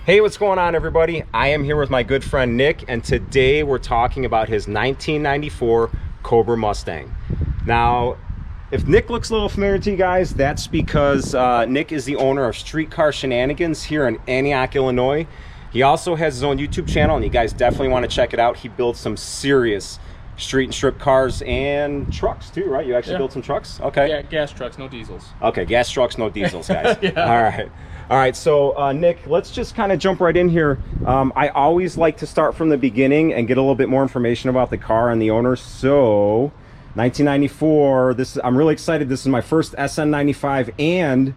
Hey, what's going on, everybody? I am here with my good friend Nick, and today we're talking about his 1994 Cobra Mustang. Now, if Nick looks a little familiar to you guys, that's because Nick is the owner of Streetcar Shenanigans here in Antioch, Illinois. He also has his own YouTube channel, and you guys definitely want to check it out. He builds some serious street and strip cars and trucks too, right? You actually build some trucks? Okay. Yeah, gas trucks, no diesels. Okay, gas trucks, no diesels, guys. All right, so Nick, let's just kind of jump right in here. I always like to start from the beginning and get a little bit more information about the car and the owner. So 1994, I'm really excited. This is my first SN95 and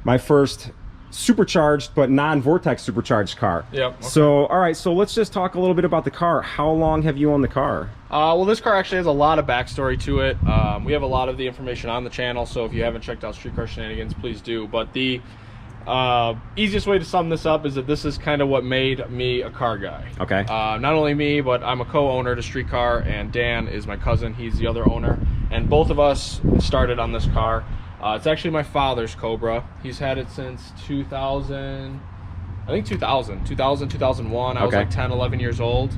my first supercharged but non-vortex supercharged car. Yep. Okay. So all right, so let's just talk a little bit about the car. How long have you owned the car? Well, this car actually has a lot of backstory to it. We have a lot of the information on the channel, so if you haven't checked out Streetcar Shenanigans, please do. But the easiest way to sum this up is that this is kind of what made me a car guy. Okay. Not only me, but I'm a co-owner to Streetcar, and Dan is my cousin. He's the other owner, and both of us started on this car. It's actually my father's Cobra. He's had it since 2000, 2001. I was like 10, 11 years old.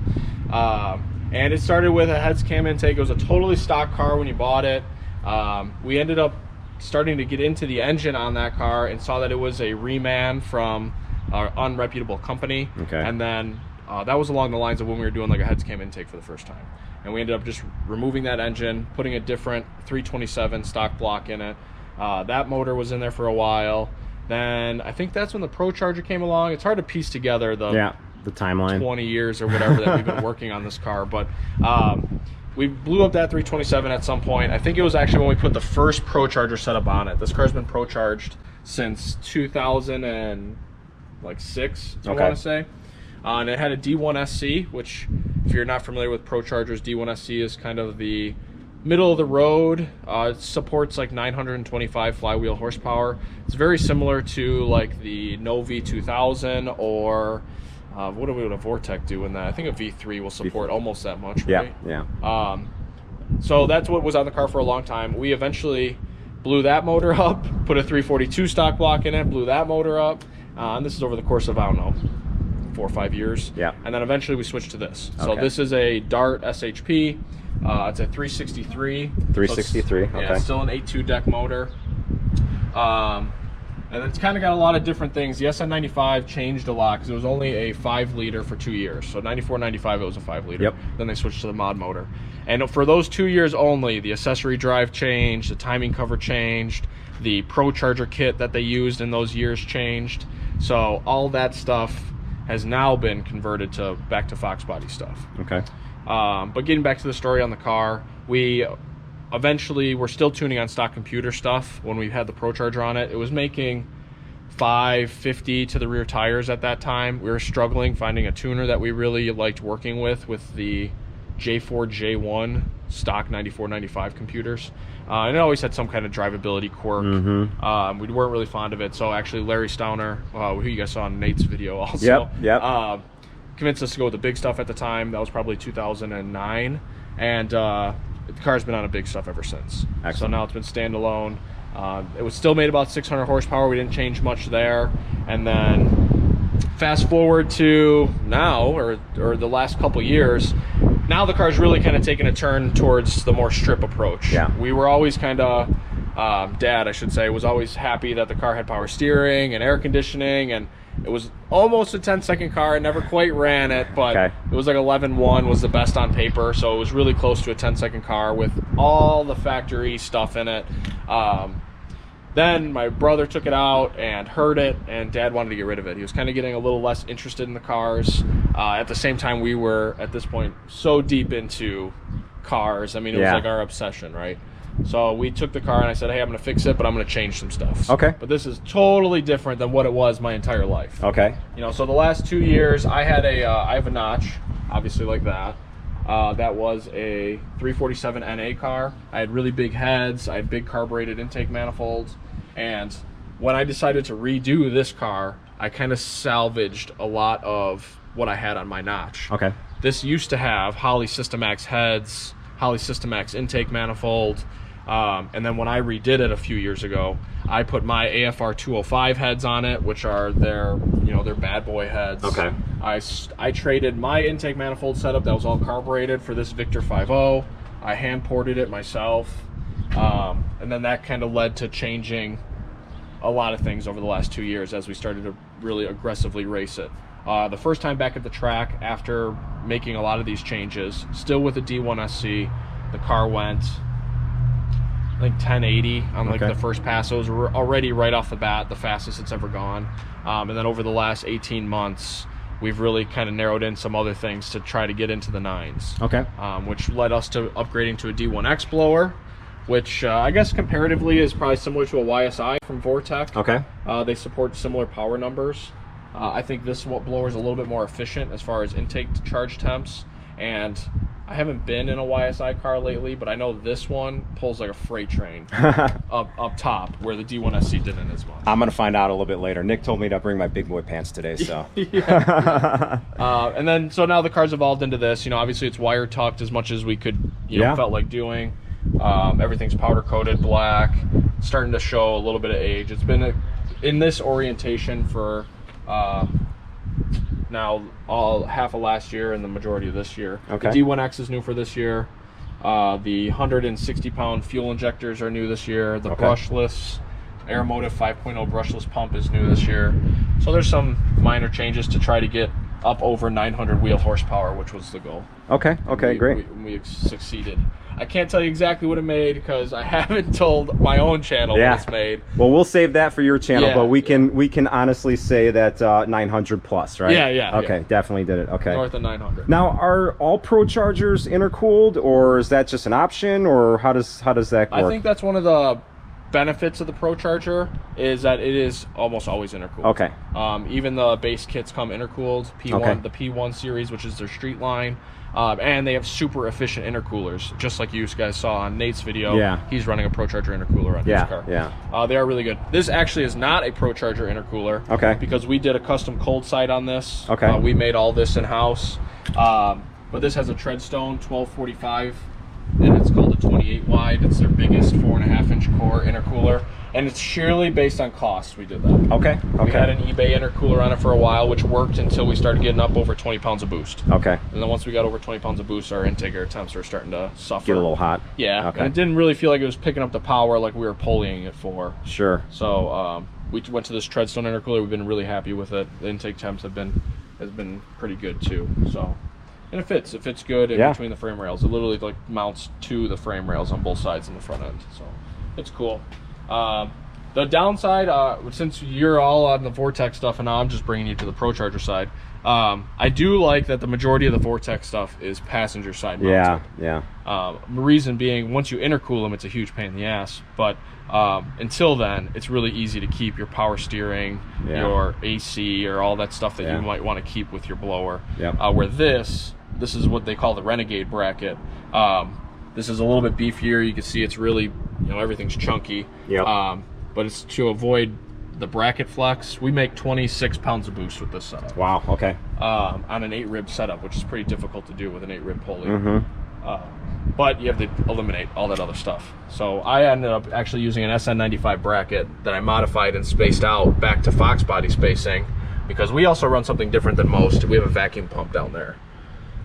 And it started with a heads cam intake. It was a totally stock car when you bought it. We ended up starting to get into the engine on that car and saw that it was a reman from an unreputable company. Okay. And then that was along the lines of when we were doing like a heads cam intake for the first time. And we ended up just removing that engine, putting a different 327 stock block in it. That motor was in there for a while. Then I think that's when the Procharger came along. It's hard to piece together the timeline, 20 years or whatever that we've been working on this car. But we blew up that 327 at some point. I think it was actually when we put the first Procharger setup on it. This car's been Procharged since 2006, I want to say. And it had a D1SC, which, if you're not familiar with Prochargers, D1SC is kind of the middle of the road. It supports like 925 flywheel horsepower. It's very similar to like the Novi 2000 or what would a Vortec do in that? I think a V3 will support almost that much, right? Yeah. So that's what was on the car for a long time. We eventually blew that motor up, put a 342 stock block in it, blew that motor up, and this is over the course of, I don't know, 4 or 5 years. Yeah. And then eventually we switched to this. So this is a Dart SHP. It's a 363. 363, okay. Yeah, still an 8.2 deck motor. And it's kind of got a lot of different things. The SN95 changed a lot because it was only a 5-liter for 2 years. So 94, 95, it was a 5-liter. Yep. Then they switched to the mod motor. And for those 2 years only, the accessory drive changed, the timing cover changed, the Procharger kit that they used in those years changed. So all that stuff has now been converted to back to Fox body stuff. Okay. But getting back to the story on the car, we eventually were still tuning on stock computer stuff when we had the Procharger on it. It was making 550 to the rear tires at that time. We were struggling finding a tuner that we really liked working with the J4, J1 stock 94, 95 computers. And it always had some kind of drivability quirk. We weren't really fond of it. So actually Larry Stauner, who you guys saw in Nate's video also, convinced us to go with the big stuff at the time. That was probably 2009. And the car's been on a big stuff ever since. Excellent. So now it's been standalone. It was still made about 600 horsepower. We didn't change much there. And then fast forward to now, or the last couple years, now the car's really kind of taken a turn towards the more strip approach. Yeah. We were always kind of, Dad, I should say, was always happy that the car had power steering and air conditioning, and it was almost a 10-second car. I never quite ran it, but it was like 11.1 was the best on paper, so it was really close to a 10-second car with all the factory stuff in it. Then my brother took it out and heard it, and Dad wanted to get rid of it. He was kind of getting a little less interested in the cars. At the same time, we were, at this point, so deep into cars. I mean, it was like our obsession, right? So we took the car and I said, hey, I'm going to fix it, but I'm going to change some stuff. Okay. But this is totally different than what it was my entire life. Okay. You know, so the last 2 years, I had I have a notch, obviously like that. That was a 347 NA car. I had really big heads. I had big carbureted intake manifolds. And when I decided to redo this car, I kind of salvaged a lot of what I had on my notch. Okay. This used to have Holley Systemax heads, Holley Systemax intake manifold, And then when I redid it a few years ago, I put my AFR 205 heads on it, which are their bad boy heads. Okay. I traded my intake manifold setup that was all carbureted for this Victor 5.0. I hand ported it myself. And then that kind of led to changing a lot of things over the last 2 years as we started to really aggressively race it. The first time back at the track after making a lot of these changes, still with the D1SC, the car went, I think 1080 on like the first pass. So it was already right off the bat the fastest it's ever gone. And then over the last 18 months, we've really kind of narrowed in some other things to try to get into the 9s. Okay. Which led us to upgrading to a D1X blower, which I guess comparatively is probably similar to a YSI from Vortec. Okay. They support similar power numbers. I think this blower is a little bit more efficient as far as intake to charge temps, and I haven't been in a YSI car lately, but I know this one pulls like a freight train up top, where the D1SC didn't as much. I'm gonna find out a little bit later. Nick told me to bring my big boy pants today, so. And then so now the car's evolved into this. Obviously it's wire tucked as much as we could, felt like doing. Everything's powder coated black, starting to show a little bit of age. It's been in this orientation for now half of last year and the majority of this year. Okay. The D1X is new for this year. The 160-pound fuel injectors are new this year. The brushless Aeromotive 5.0 brushless pump is new this year. So there's some minor changes to try to get up over 900 wheel horsepower, which was the goal. Okay, great. We succeeded. I can't tell you exactly what it made because I haven't told my own channel what it's made. Well, we'll save that for your channel, but we can honestly say that 900 plus, right? Yeah. Okay, definitely did it. Okay. North of 900. Now, are all Prochargers intercooled, or is that just an option, or how does that work? I think that's one of the benefits of the Procharger is that it is almost always intercooled. Okay. Even the base kits come intercooled. The P1 series, which is their street line. And they have super efficient intercoolers, just like you guys saw on Nate's video. Yeah. He's running a Procharger intercooler on his car. Yeah. They are really good. This actually is not a Procharger intercooler. Okay. Because we did a custom cold side on this. Okay. We made all this in-house. But this has a Treadstone 1245, and it's called a 28 wide. It's their biggest 4.5-inch core intercooler. And it's sheerly based on cost we did that. Okay. We had an eBay intercooler on it for a while, which worked until we started getting up over 20 pounds of boost. Okay. And then once we got over 20 pounds of boost, our intake air temps were starting to suffer. Get a little hot. Yeah. Okay. And it didn't really feel like it was picking up the power like we were pulleying it for. Sure. So we went to this Treadstone intercooler. We've been really happy with it. The intake temps has been pretty good too. So. And it fits good in between the frame rails. It literally like mounts to the frame rails on both sides in the front end. So it's cool. The downside, since you're all on the Vortec stuff and now I'm just bringing you to the Procharger side, I do like that the majority of the Vortec stuff is passenger side mounted. The reason being, once you intercool them, it's a huge pain in the ass. But until then, it's really easy to keep your power steering, your AC, or all that stuff that you might want to keep with your blower. Where this is what they call the Renegade bracket. This is a little bit beefier. You can see it's really, everything's chunky. But it's to avoid the bracket flex. We make 26 pounds of boost with this setup. Wow, okay. On an 8-rib setup, which is pretty difficult to do with an 8-rib pulley. But you have to eliminate all that other stuff. So I ended up actually using an SN95 bracket that I modified and spaced out back to Fox body spacing, because we also run something different than most. We have a vacuum pump down there,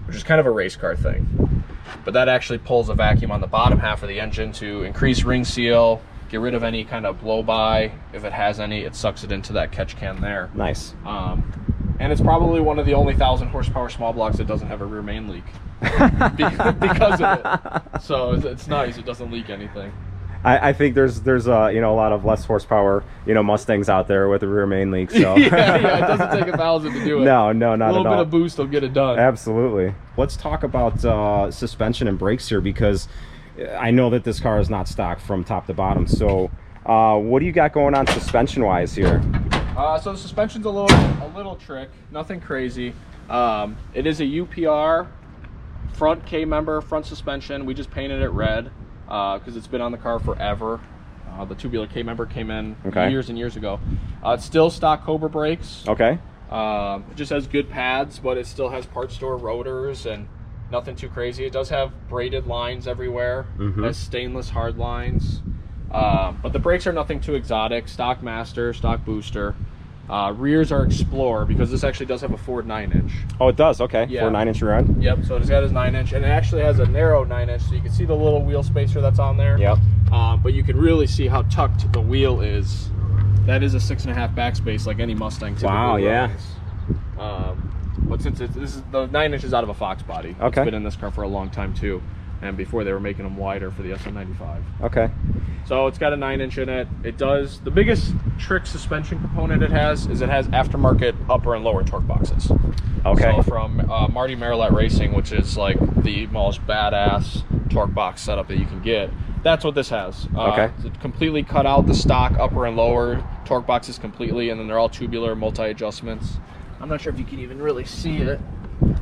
which is kind of a race car thing. But that actually pulls a vacuum on the bottom half of the engine to increase ring seal, get rid of any kind of blow-by. If it has any, it sucks it into that catch can there. Nice. And it's probably one of the only 1,000 horsepower small blocks that doesn't have a rear main leak because of it. So it's nice. It doesn't leak anything. I think there's a lot of less horsepower Mustangs out there with a rear main leak. So it doesn't take 1,000 to do it. No, not at all. A little bit of boost will get it done. Absolutely. Let's talk about suspension and brakes here, because I know that this car is not stock from top to bottom. So what do you got going on suspension wise here? So the suspension's a little trick, nothing crazy. It is a UPR front K-member front suspension. We just painted it red because it's been on the car forever. The tubular K-member came in years and years ago. It's still stock Cobra brakes. Okay. It just has good pads, but it still has part store rotors, and Nothing too crazy. It does have braided lines everywhere. Mm-hmm. It has stainless hard lines. But the brakes are nothing too exotic. Stock master, stock booster. Rears are Explorer, because this actually does have a Ford 9-inch. Oh, it does. Okay. Yeah. For a 9-inch rear end. Yep. So it's got his 9-inch, and it actually has a narrow 9-inch, so you can see the little wheel spacer that's on there. Yep. But you can really see how tucked the wheel is. That is a 6.5 backspace, like any Mustang typically. Wow. Yeah. Runs. But since this is the 9-inch is out of a Fox body. Okay. It's been in this car for a long time too, and before they were making them wider for the SM95. Okay. So it's got a 9-inch in it. It does, the biggest trick suspension component it has is it has aftermarket upper and lower torque boxes. Okay. So from Marty Marilette Racing, which is like the most badass torque box setup that you can get, that's what this has. Okay. It completely cut out the stock upper and lower torque boxes completely, and then they're all tubular multi-adjustments. I'm not sure if you can even really see it.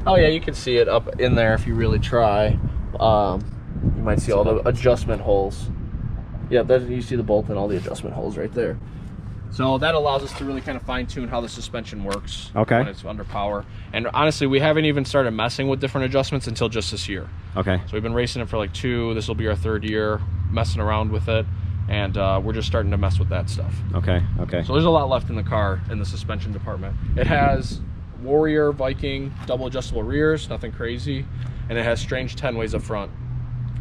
Oh yeah, you can see it up in there if you really try. You might see all the adjustment holes. Yeah, you see the bolt and all the adjustment holes right there. So that allows us to really kind of fine tune how the suspension works. Okay. When it's under power. And honestly, we haven't even started messing with different adjustments until just this year. Okay. So we've been racing it for like 2, this will be our 3rd year messing around with it. And we're just starting to mess with that stuff. Okay. Okay. So there's a lot left in the car in the suspension department. It has Warrior, Viking, double adjustable rears, nothing crazy. And it has Strange 10-ways up front.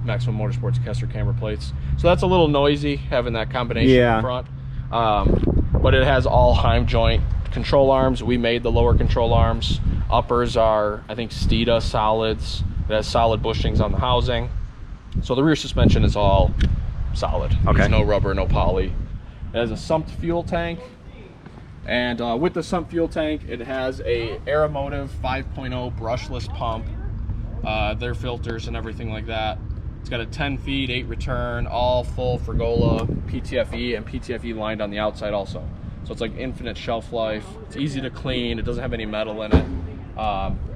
Maximum Motorsports Kester camber plates. So that's a little noisy having that combination up front. But it has all Heim joint control arms. We made the lower control arms. Uppers are, I think, Steeda solids. It has solid bushings on the housing. So the rear suspension is all solid. Okay. There's no rubber, no poly. It has a sumped fuel tank. And with the sump fuel tank, it has a Aeromotive 5.0 brushless pump, their filters and everything like that. It's got a 10 feed, 8 return, all full Frigola, PTFE, and PTFE lined on the outside also. So it's like infinite shelf life. It's easy to clean. It doesn't have any metal in it.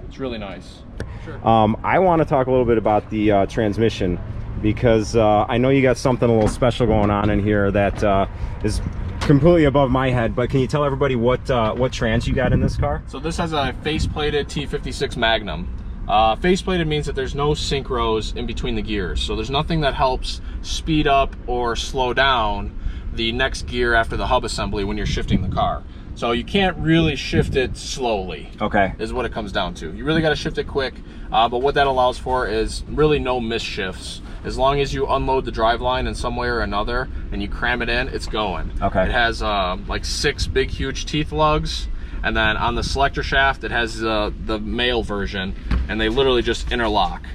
It's really nice. Sure. I want to talk a little bit about the transmission, because I know you got something a little special going on in here that is completely above my head, but can you tell everybody what trans you got in this car? So this has a faceplated T-56 Magnum. Faceplated means that there's no synchros in between the gears, so there's nothing that helps speed up or slow down the next gear after the hub assembly when you're shifting the car. So you can't really shift it slowly. Okay. Is what it comes down to. You really got to shift it quick, but what that allows for is really no misshifts. As long as you unload the driveline in some way or another and you cram it in, it's going. Okay. It has like 6 big huge teeth lugs, and then on the selector shaft it has the male version, and they literally just interlock.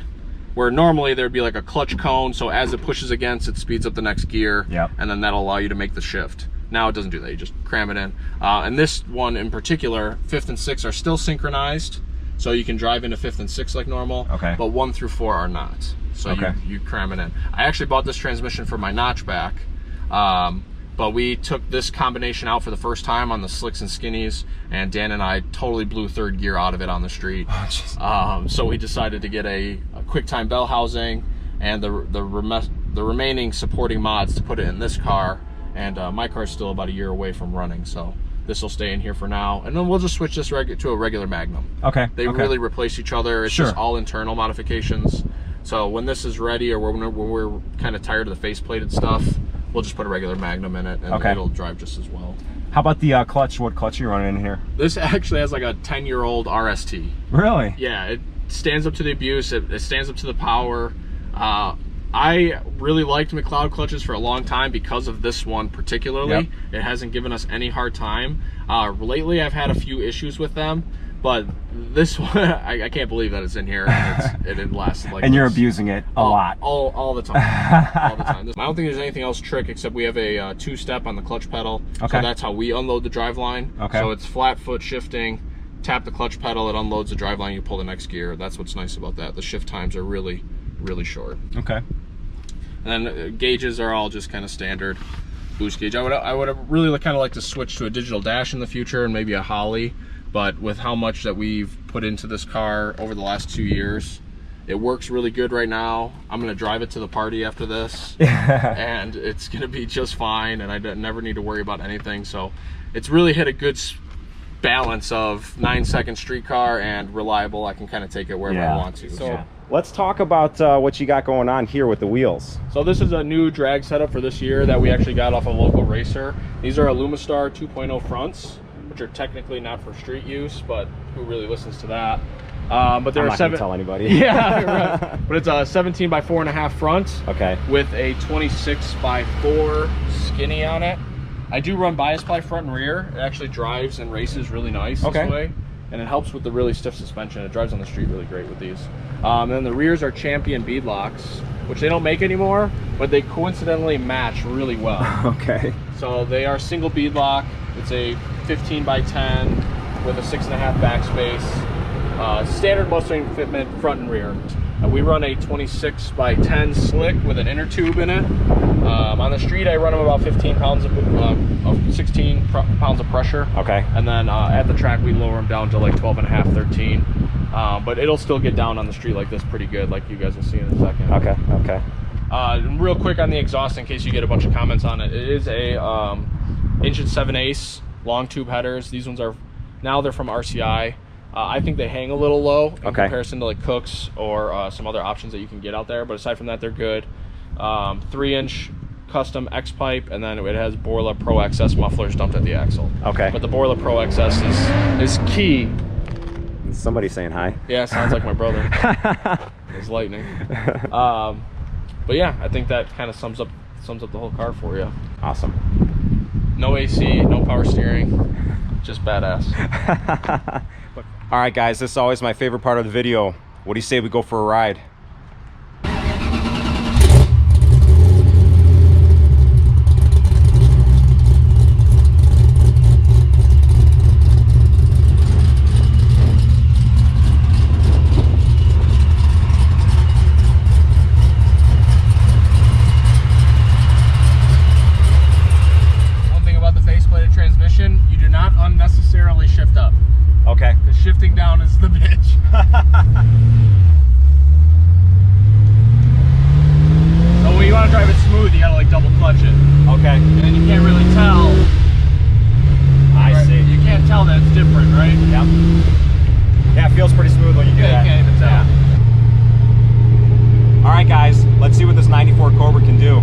Where normally there'd be like a clutch cone, so as it pushes against, it speeds up the next gear. Yep. And then that'll allow you to make the shift. Now it doesn't do that, you just cram it in. And this one in particular, 5th and 6th are still synchronized, so you can drive into 5th and 6th like normal. Okay. But 1 through 4 are not. So okay. you cram it in. I actually bought this transmission for my notchback, but we took this combination out for the first time on the slicks and skinnies, and Dan and I totally blew 3rd gear out of it on the street. Oh, so we decided to get a QuickTime bell housing and the remaining supporting mods to put it in this car. And my car's still about a year away from running, so this will stay in here for now, and then we'll just switch this to a regular Magnum. Okay. They really replace each other. It's sure. just all internal modifications. So when this is ready, or when we're kind of tired of the faceplated stuff, we'll just put a regular Magnum in it, and it'll drive just as well. How about the clutch? What clutch are you running in here? This actually has like a 10-year-old RST. Really? Yeah, it stands up to the abuse. It stands up to the power. I really liked McLeod clutches for a long time because of this one particularly. Yep. It hasn't given us any hard time. Lately, I've had a few issues with them, but this one, I can't believe that it's in here and it lasted like. And you're abusing it a lot. All the time. All the time. I don't think there's anything else trick except we have a 2-step on the clutch pedal. Okay. So that's how we unload the driveline. Okay. So it's flat foot shifting. Tap the clutch pedal, it unloads the driveline, you pull the next gear. That's what's nice about that. The shift times are really, really short. Okay. And then gauges are all just kind of standard boost gauge. I would really kind of like to switch to a digital dash in the future and maybe a Holly, but with how much that we've put into this car over the last 2 years, it works really good right now. I'm gonna drive it to the party after this, and it's gonna be just fine, and I never need to worry about anything. So it's really hit a good balance of 9-second street car and reliable. I can kind of take it wherever I want to. So let's talk about what you got going on here with the wheels. So this is a new drag setup for this year that we actually got off a local racer. These are Alumistar 2.0 fronts, which are technically not for street use, but who really listens to that? But there are gonna tell anybody. Yeah, right. But it's a 17 by 4.5 front. Okay. With a 26 by 4 skinny on it. I do run bias ply front and rear. It actually drives and races really nice this way, and it helps with the really stiff suspension. It drives on the street really great with these. And then the rears are Champion beadlocks, which they don't make anymore, but they coincidentally match really well. Okay. So they are single beadlock. It's a 15 by 10 with a 6.5 backspace. Standard Mustang fitment front and rear. We run a 26 by 10 slick with an inner tube in it. On the street, I run them about 16 pounds of pressure. Okay. And then at the track, we lower them down to like 12.5, 13. But it'll still get down on the street like this pretty good, like you guys will see in a second. Okay. Okay. Real quick on the exhaust, in case you get a bunch of comments on it, it is a 1.7" long tube headers. These ones are they're from RCI. I think they hang a little low in comparison to like Cooks or some other options that you can get out there. But aside from that, they're good. 3-inch custom X pipe, and then it has Borla Pro XS mufflers dumped at the axle. Okay. But the Borla Pro XS is key. Somebody saying hi. Yeah, sounds like my brother. It's lightning. But yeah, I think that kind of sums up the whole car for you. Awesome. No AC, no power steering, just badass. All right, guys, this is always my favorite part of the video. What do you say we go for a ride? One thing about the faceplated transmission, you do not unnecessarily shift up. Okay. Because shifting down is the bitch. So when you want to drive it smooth, you gotta like double clutch it. Okay. And then you can't really tell. I see. You can't tell that it's different, right? Yep. Yeah, it feels pretty smooth when you do that. You can't even tell. Yeah. All right, guys, let's see what this 94 Cobra can do.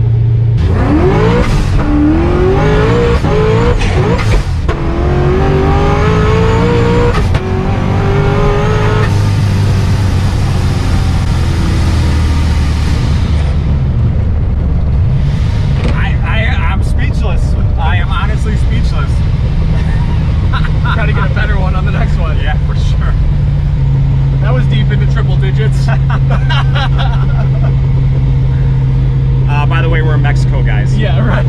Try to get a better one on the next one. Yeah, for sure. That was deep into triple digits. By the way, we're in Mexico, guys. Yeah, right.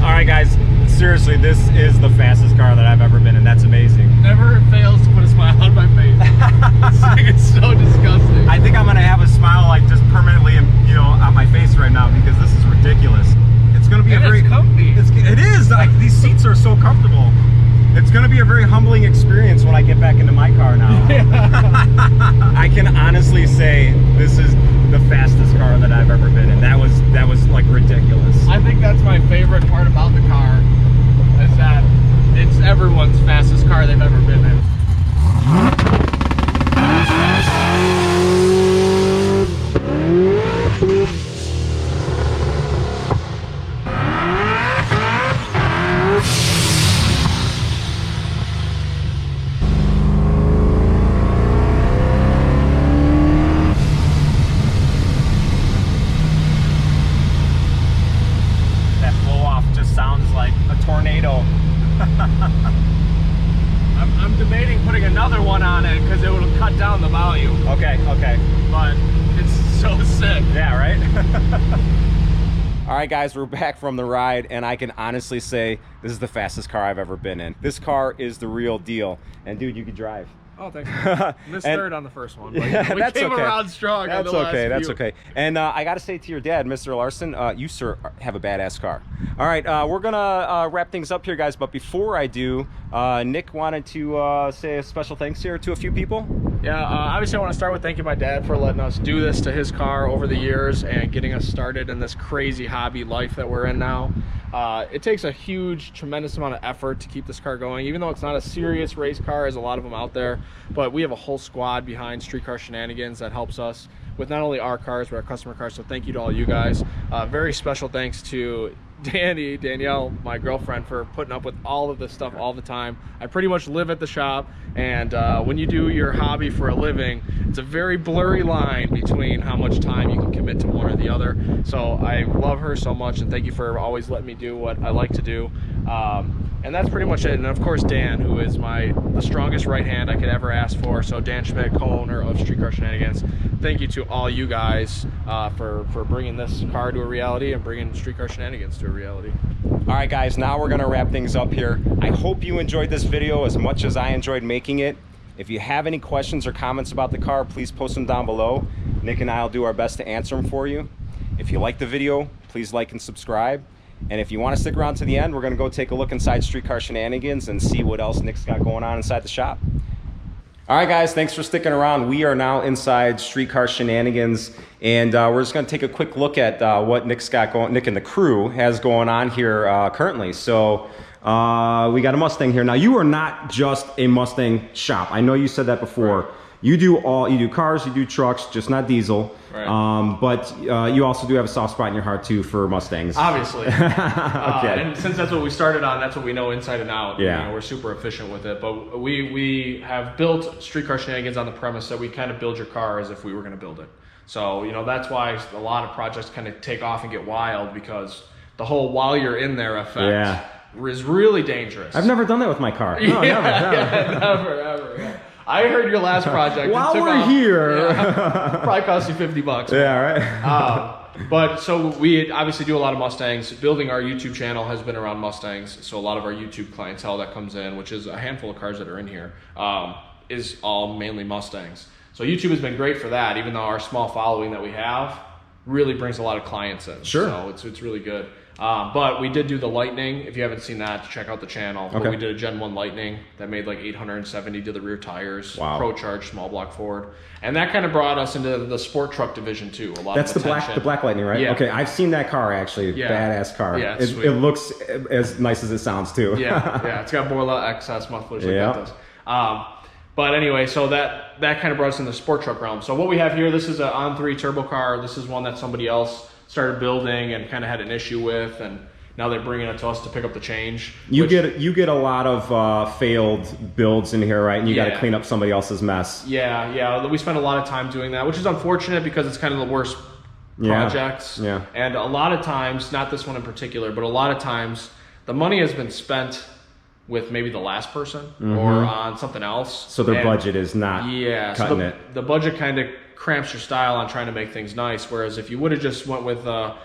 Alright guys, seriously, this is the fastest car that I've ever been in. That's amazing. Never fails to put a smile on my face. It's so disgusting. I think I'm gonna have a smile like just permanently, on my face right now because this is ridiculous. It's gonna be a very comfy. It is. Like, these seats are so comfortable. It's gonna be a very humbling experience when I get back into my car now. I can honestly say this is the fastest car that I've ever been in. That was like ridiculous. I think that's my favorite part about the car, is that it's everyone's fastest car they've ever been in. I'm debating putting another one on it because it will cut down the volume. Okay. But it's so sick. Yeah, right? All right, guys, we're back from the ride, and I can honestly say this is the fastest car I've ever been in. This car is the real deal. And dude, you could drive. Oh, thanks. Missed And- third on the first one. But Yeah, we that's came okay. around strong. That's on the okay. last That's few. okay. And I got to say to your dad, Mr. Larson, you sir have a badass car. All right, we're gonna wrap things up here, guys. But before I do, Nick wanted to say a special thanks here to a few people. Yeah, obviously I want to start with thanking my dad for letting us do this to his car over the years and getting us started in this crazy hobby life that we're in now. It takes a huge, tremendous amount of effort to keep this car going, even though it's not a serious race car as a lot of them out there. But we have a whole squad behind Streetcar Shenanigans that helps us with not only our cars, but our customer cars. So thank you to all you guys. Very special thanks to Danielle, my girlfriend, for putting up with all of this stuff all the time. I pretty much live at the shop, and when you do your hobby for a living, it's a very blurry line between how much time you can commit to one or the other. So I love her so much, and thank you for always letting me do what I like to do. And that's pretty much it. And of course, Dan, who is the strongest right hand I could ever ask for. So Dan Schmidt, co-owner of Streetcar Shenanigans. Thank you to all you guys for bringing this car to a reality and bringing Streetcar Shenanigans to a reality. All right, guys, now we're gonna wrap things up here. I hope you enjoyed this video as much as I enjoyed making it. If you have any questions or comments about the car, please post them down below. Nick and I will do our best to answer them for you. If you like the video, please like and subscribe. And if you want to stick around to the end, we're going to go take a look inside Streetcar Shenanigans and see what else Nick's got going on inside the shop. All right, guys, thanks for sticking around. We are now inside Streetcar Shenanigans, and we're just going to take a quick look at what Nick's got going. Nick and the crew has going on here currently. So we got a Mustang here. Now, you are not just a Mustang shop. I know you said that before. Right. You do cars, you do trucks, just not diesel. Right. But you also do have a soft spot in your heart too for Mustangs. Obviously. Okay. And since that's what we started on, that's what we know inside and out. Yeah. You know, we're super efficient with it. But we have built Streetcar Shenanigans on the premise that we kind of build your car as if we were going to build it. So, you know, that's why a lot of projects kind of take off and get wild, because the whole while you're in there effect is really dangerous. I've never done that with my car. No, never. Never, ever. Yeah. I heard your last project. While we're here. Yeah, probably cost you $50. Yeah, right. But so we obviously do a lot of Mustangs. Building our YouTube channel has been around Mustangs. So a lot of our YouTube clientele that comes in, which is a handful of cars that are in here, is all mainly Mustangs. So YouTube has been great for that, even though our small following that we have really brings a lot of clients in. Sure. So it's really good. But we did do the Lightning. If you haven't seen that, check out the channel. Okay. But we did a Gen 1 Lightning that made like 870 to the rear tires. Wow. Procharged, small block Ford. And that kind of brought us into the sport truck division too. A lot That's of the black Lightning, right? Yeah. Okay, I've seen that car actually. Yeah. Badass car. Yeah, it, sweet. it looks as nice as it sounds too. Yeah. It's got Borla XS mufflers like Yeah. that does. But anyway, so that kind of brought us into the sport truck realm. So what we have here, this is an on-3 turbo car. This is one that somebody else started building and kind of had an issue with, and now they're bringing it to us to pick up the change. You get a lot of failed builds in here, right? And you got to clean up somebody else's mess. Yeah. We spend a lot of time doing that, which is unfortunate because it's kind of the worst projects. Yeah. And a lot of times, not this one in particular, but a lot of times the money has been spent with maybe the last person or on something else. So their budget is not cutting it. The budget kind of cramps your style on trying to make things nice, whereas if you would have just went with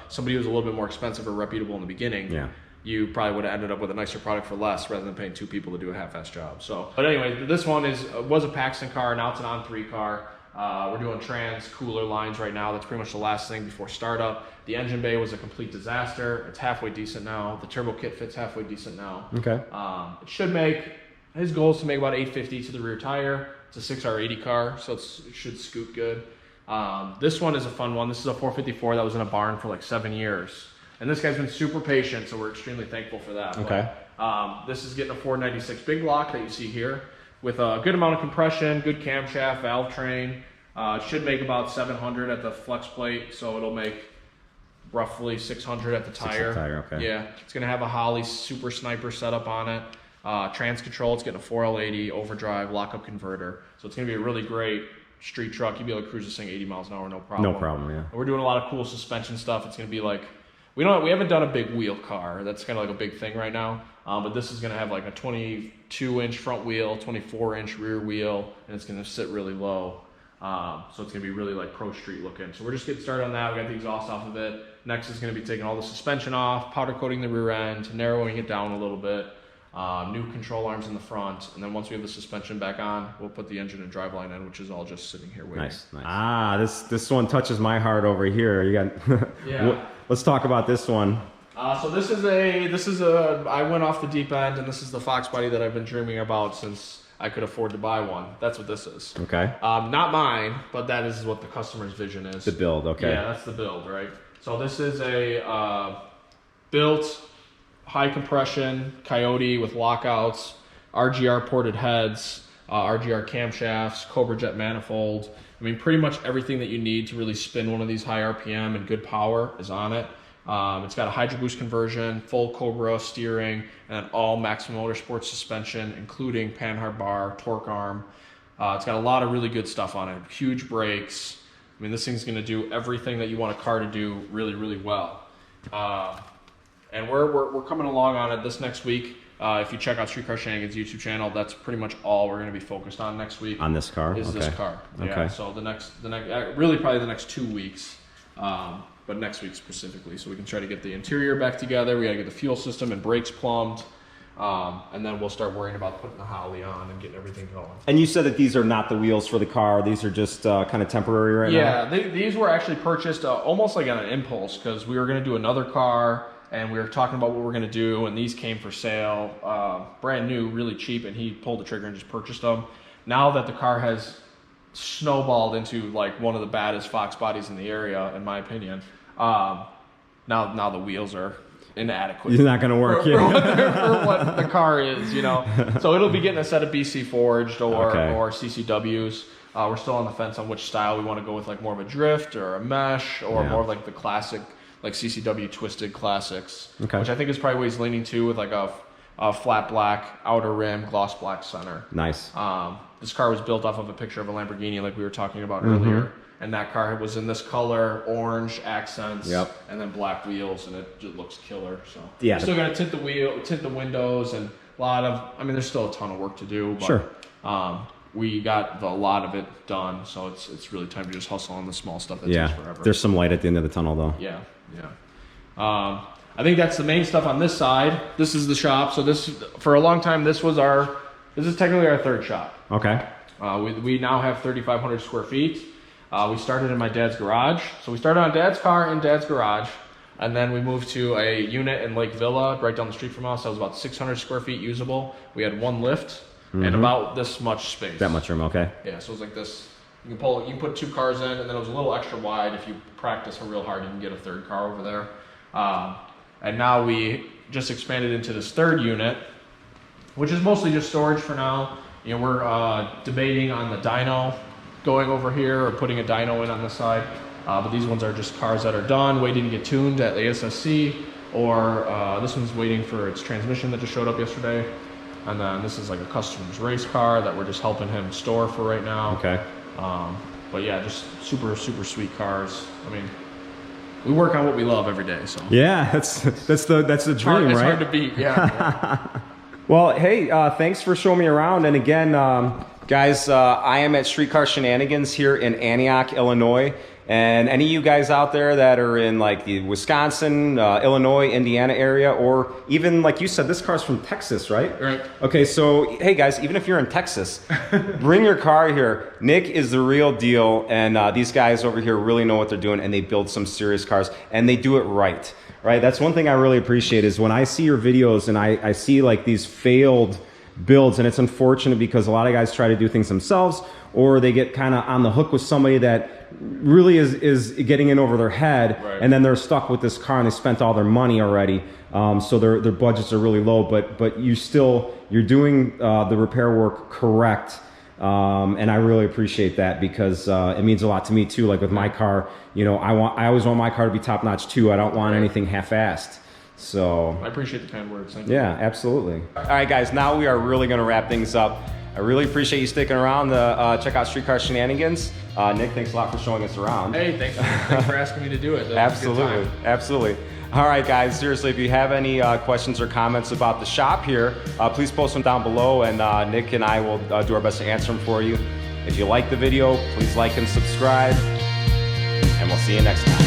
somebody who was a little bit more expensive or reputable in the beginning, you probably would have ended up with a nicer product for less rather than paying two people to do a half-assed job. So, but anyway, this one was a Paxton car, now it's an on-3 car. We're doing trans cooler lines right now. That's pretty much the last thing before startup. The engine bay was a complete disaster. It's halfway decent now. The turbo kit fits halfway decent now. Okay. It should make, his goal is to make about 850 to the rear tire. It's a 6R80 car, so it should scoot good. This one is a fun one. This is a 454 that was in a barn for like 7 years. And this guy's been super patient, so we're extremely thankful for that. Okay. But, this is getting a 496 big block that you see here with a good amount of compression, good camshaft, valve train. It should make about 700 at the flex plate, so it'll make roughly 600 at the tire. Okay. Yeah, it's gonna have a Holley Super Sniper setup on it. Trans control, it's getting a 4L80 overdrive lockup converter. So it's gonna be a really great street truck. You'll be able to cruise this thing 80 miles an hour, no problem. No problem, yeah. And we're doing a lot of cool suspension stuff. It's gonna be like, we haven't done a big wheel car. That's kind of like a big thing right now. But this is gonna have like a 22-inch front wheel, 24-inch rear wheel, and it's gonna sit really low. So it's gonna be really like pro street looking. So we're just getting started on that. We got the exhaust off of it. Next is gonna be taking all the suspension off, powder coating the rear end, narrowing it down a little bit. new control arms in the front, and then once we have the suspension back on, we'll put the engine and driveline in, which is all just sitting here waiting. Nice, nice. Ah, this one touches my heart over here. You got. Yeah. Let's talk about this one. So this is a I went off the deep end, and this is the Fox body that I've been dreaming about since I could afford to buy one. That's what this is. Okay. Not mine, but that is what the customer's vision is. The build, okay. Yeah, that's the build, right? So this is a built high compression Coyote with lockouts, RGR ported heads, RGR camshafts, Cobra jet manifold. I mean, pretty much everything that you need to really spin one of these high RPM and good power is on it. It's got a Hydro Boost conversion, full Cobra steering, and all Maximum Motorsports suspension, including Panhard bar, torque arm. It's got a lot of really good stuff on it. Huge brakes. I mean, this thing's going to do everything that you want a car to do really, really well. And we're coming along on it this next week. If you check out Streetcar Shenanigans YouTube channel, that's pretty much all we're going to be focused on next week. On this car? Is okay. this car. Yeah, okay. so the next, really probably the next 2 weeks. But next week specifically, so we can try to get the interior back together. We got to get the fuel system and brakes plumbed, and then we'll start worrying about putting the Holley on and getting everything going. And you said that these are not the wheels for the car; these are just kind of temporary right now. Yeah, these were actually purchased almost like on an impulse because we were going to do another car, and we were talking about what we're going to do, and these came for sale, brand new, really cheap, and he pulled the trigger and just purchased them. Now that the car has snowballed into like one of the baddest Fox bodies in the area, in my opinion. Now the wheels are inadequate. It's not going to work. For what the car is, you know. So it'll be getting a set of BC forged or CCWs. We're still on the fence on which style we want to go with, like more of a drift or a mesh or more of like the classic, like CCW twisted classics, which I think is probably what he's leaning to with like a flat black outer rim, gloss black center. Nice. This car was built off of a picture of a Lamborghini like we were talking about earlier. And that car was in this color, orange accents, and then black wheels, and it just looks killer. So yeah, we're still gonna tint the windows, and a lot of. I mean, there's still a ton of work to do, but we got a lot of it done. So it's really time to just hustle on the small stuff that takes forever. There's some light at the end of the tunnel, though. Yeah, yeah. I think that's the main stuff on this side. This is the shop. So this, for a long time, this is technically our third shop. Okay. We now have 3,500 square feet. We started in my dad's garage. So we started on dad's car in dad's garage, and then we moved to a unit in Lake Villa right down the street from us. That was about 600 square feet usable. We had one lift and about this much space. That much room, okay. Yeah, so it was like this. You can put 2 cars in, and then it was a little extra wide. If you practice real hard, you can get a 3rd car over there. And now we just expanded into this 3rd unit, which is mostly just storage for now. You know, we're debating on the dyno going over here or putting a dyno in on the side. But these ones are just cars that are done, waiting to get tuned at the ASSC, or this one's waiting for its transmission that just showed up yesterday. And then this is like a customer's race car that we're just helping him store for right now. Okay. But yeah, just super, super sweet cars. I mean, we work on what we love every day, so. Yeah, that's the dream, right? It's hard to beat, yeah. Well, hey, thanks for showing me around. And again, guys, I am at Streetcar Shenanigans here in Antioch, Illinois. And any of you guys out there that are in like the Wisconsin, Illinois, Indiana area, or even like you said, this car's from Texas, right? Right. Okay, so hey guys, even if you're in Texas, bring your car here. Nick is the real deal, and these guys over here really know what they're doing, and they build some serious cars, and they do it right. Right? That's one thing I really appreciate is when I see your videos and I see like these failed builds, and it's unfortunate because a lot of guys try to do things themselves, or they get kind of on the hook with somebody that really is getting in over their head, and then they're stuck with this car and they spent all their money already, so their budgets are really low, but you're doing the repair work correct, and I really appreciate that because it means a lot to me too. Like with my car, you know, I always want my car to be top notch too. I don't want anything half-assed. So I appreciate the kind words. Thank you. Yeah, absolutely. All right, guys, now we are really going to wrap things up. I really appreciate you sticking around to check out Streetcar Shenanigans. Nick, thanks a lot for showing us around. Hey, thanks for asking me to do it. Absolutely, absolutely. All right, guys, seriously, if you have any questions or comments about the shop here, please post them down below, and Nick and I will do our best to answer them for you. If you like the video, please like and subscribe, and we'll see you next time.